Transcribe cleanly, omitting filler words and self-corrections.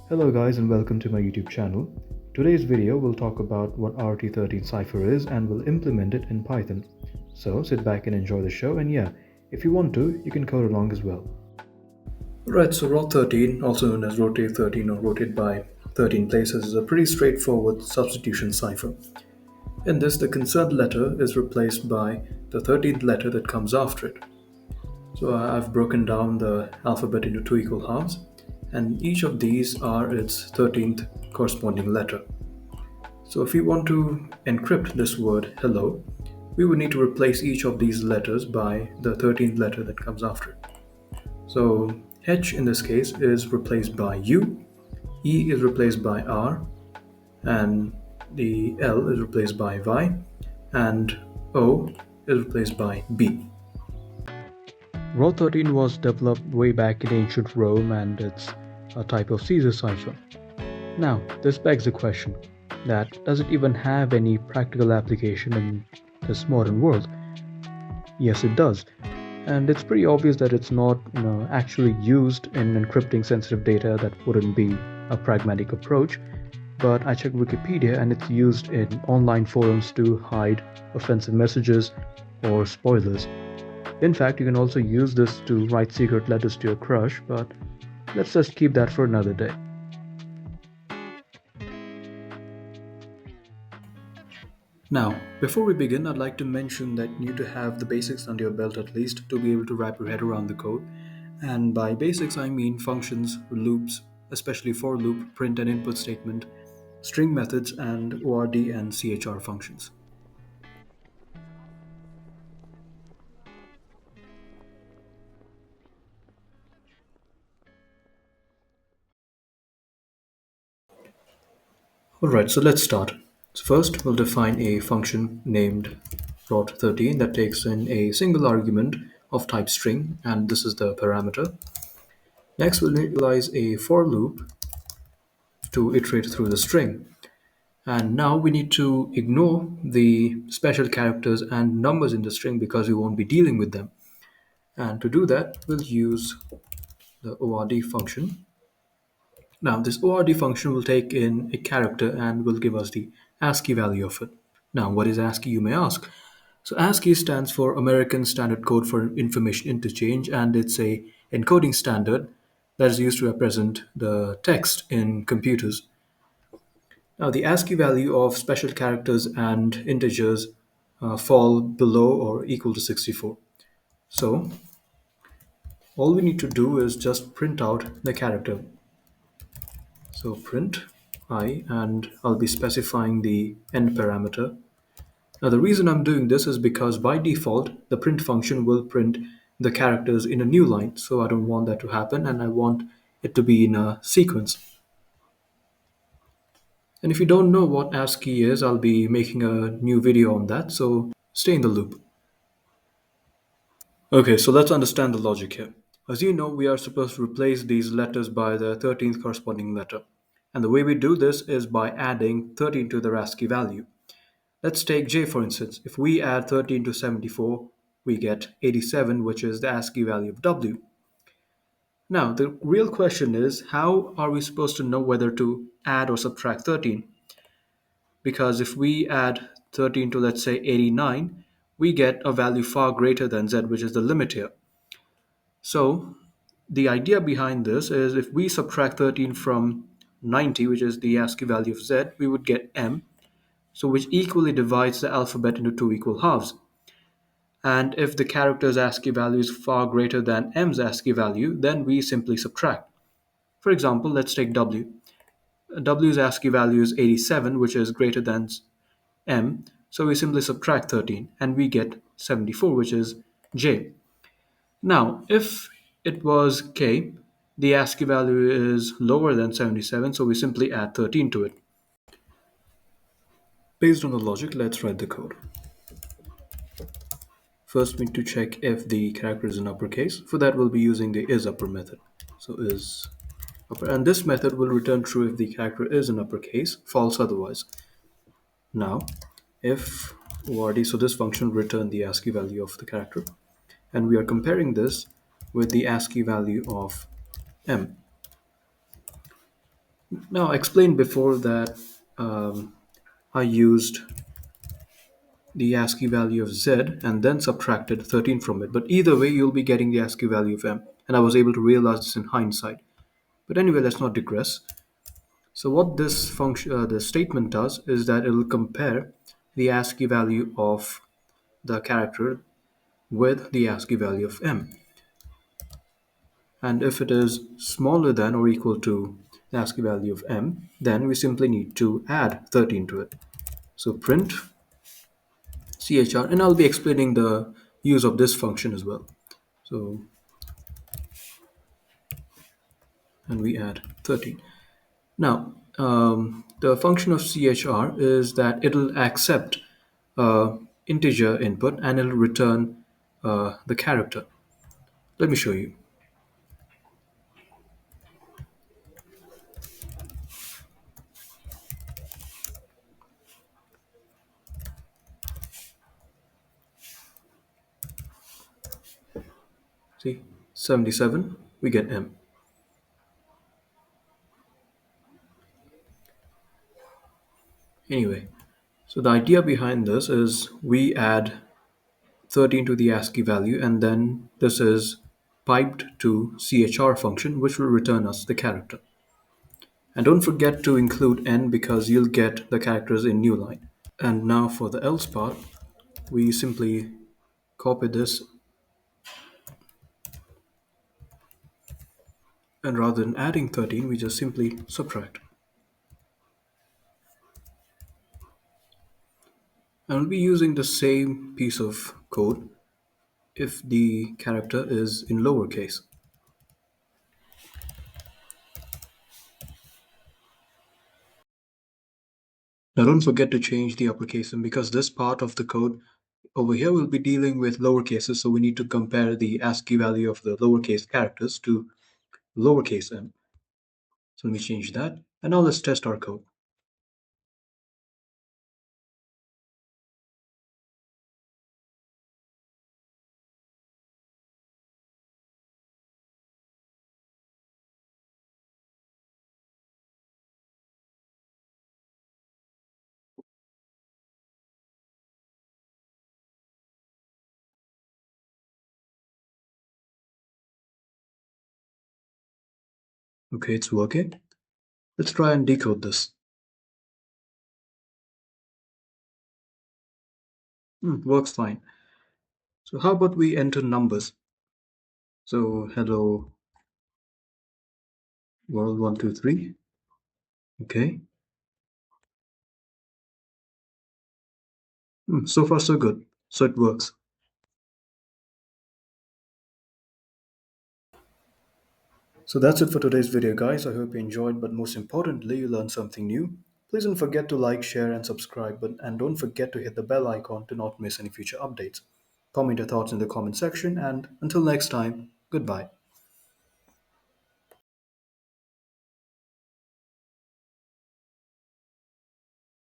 Hello guys and welcome to my YouTube channel. Today's video will talk about what RT13 cipher is and will implement it in Python. So sit back and enjoy the show, and yeah, if you want to, you can code along as well. Right, so ROT13, also known as rotate 13 or rotate by 13 places, is a pretty straightforward substitution cipher. In this, the concerned letter is replaced by the 13th letter that comes after it. So I've broken down the alphabet into two equal halves, and each of these are its 13th corresponding letter. So if we want to encrypt this word hello, we would need to replace each of these letters by the 13th letter that comes after it. So H in this case is replaced by U, E is replaced by R, and the L is replaced by Y, and O is replaced by B. Rho13 was developed way back in ancient Rome, and it's a type of Caesar cipher. Now, this begs the question that does it even have any practical application in this modern world? Yes, it does. And it's pretty obvious that it's not actually used in encrypting sensitive data. That wouldn't be a pragmatic approach. But I checked Wikipedia and it's used in online forums to hide offensive messages or spoilers. In fact, you can also use this to write secret letters to your crush, but let's just keep that for another day. Now, before we begin, I'd like to mention that you need to have the basics under your belt at least to be able to wrap your head around the code. And by basics, I mean functions, loops, especially for loop, print and input statement, string methods, and ORD and CHR functions. Alright, so let's start. So first, we'll define a function named rot13 that takes in a single argument of type string, and this is the parameter. Next, we'll initialize a for loop to iterate through the string. And now we need to ignore the special characters and numbers in the string because we won't be dealing with them. And to do that, we'll use the ORD function. Now, this ORD function will take in a character and will give us the ASCII value of it. Now, what is ASCII, you may ask? So ASCII stands for American Standard Code for Information Interchange, and it's a encoding standard that is used to represent the text in computers. Now, the ASCII value of special characters and integers fall below or equal to 64. So, all we need to do is just print out the character. So, print I, and I'll be specifying the end parameter. Now, the reason I'm doing this is because by default, the print function will print the characters in a new line. So, I don't want that to happen, and I want it to be in a sequence. And if you don't know what ASCII is, I'll be making a new video on that, so stay in the loop. Okay, so let's understand the logic here. As you know, we are supposed to replace these letters by the 13th corresponding letter. And the way we do this is by adding 13 to the ASCII value. Let's take J for instance. If we add 13 to 74, we get 87, which is the ASCII value of W. Now, the real question is, how are we supposed to know whether to add or subtract 13? Because if we add 13 to, let's say, 89, we get a value far greater than Z, which is the limit here. So the idea behind this is if we subtract 13 from 90, which is the ASCII value of Z, we would get M, so which equally divides the alphabet into two equal halves. And if the character's ASCII value is far greater than M's ASCII value, then we simply subtract. For example, let's take W. W's ASCII value is 87, which is greater than M, so we simply subtract 13 and we get 74, which is J. Now, if it was K, the ASCII value is lower than 77, so we simply add 13 to it. Based on the logic, let's write the code. First, we need to check if the character is in uppercase. For that, we'll be using the isUpper method. So is upper, and this method will return true if the character is in uppercase, false otherwise. Now, if ORD, so this function will return the ASCII value of the character, and we are comparing this with the ASCII value of M. Now, I explained before that I used the ASCII value of z and then subtracted 13 from it. But either way, you'll be getting the ASCII value of m. And I was able to realize this in hindsight. But anyway, let's not digress. So what this function, the statement does is that it will compare the ASCII value of the character with the ASCII value of m. And if it is smaller than or equal to the ASCII value of m, then we simply need to add 13 to it. So print chr, and I'll be explaining the use of this function as well. So, and we add 13. Now, the function of chr is that it'll accept integer input and it'll return the character. Let me show you. See, 77, we get m. Anyway, so the idea behind this is we add 13 to the ASCII value, and then this is piped to chr function, which will return us the character. And don't forget to include n because you'll get the characters in new line. And now for the else part, we simply copy this, and rather than adding 13, we just simply subtract. And we'll be using the same piece of code if the character is in lowercase. Now don't forget to change the uppercase because this part of the code over here will be dealing with lowercases, so we need to compare the ASCII value of the lowercase characters to lowercase m. So let me change that. And now let's test our code. Okay, it's working. Let's try and decode this. Works fine. So how about we enter numbers? So hello world 123. Okay. So far so good. So it works. So that's it for today's video, guys. I hope you enjoyed, but most importantly, you learned something new. Please don't forget to like, share, and subscribe, and don't forget to hit the bell icon to not miss any future updates. Comment your thoughts in the comment section, and until next time, goodbye.